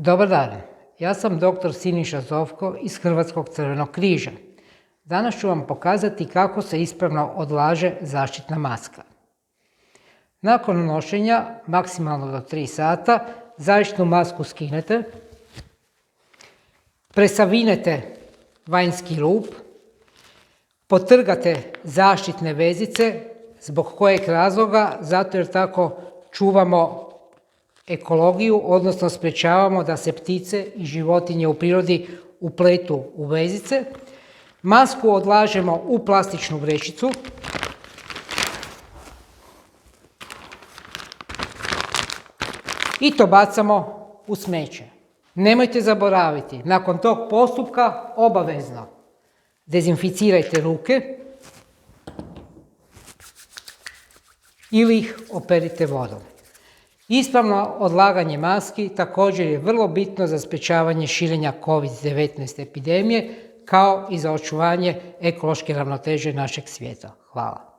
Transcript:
Dobar dan, ja sam dr. Siniša Zovko iz Hrvatskog crvenog križa. Danas ću vam pokazati kako se ispravno odlaže zaštitna maska. Nakon nošenja, maksimalno do 3 sata, zaštitnu masku skinete, presavinete vanjski rup, potrgate zaštitne vezice. Zbog kojeg razloga? Zato jer tako čuvamo ekologiju, odnosno sprečavamo da se ptice i životinje u prirodi upletu u vezice. Masku odlažemo u plastičnu vrećicu. I to bacamo u smeće. Nemojte zaboraviti, nakon tog postupka obavezno dezinficirajte ruke ili ih operite vodom. Ispravno odlaganje maski također je vrlo bitno za sprječavanje širenja COVID-19 epidemije, kao i za očuvanje ekološke ravnoteže našeg svijeta. Hvala.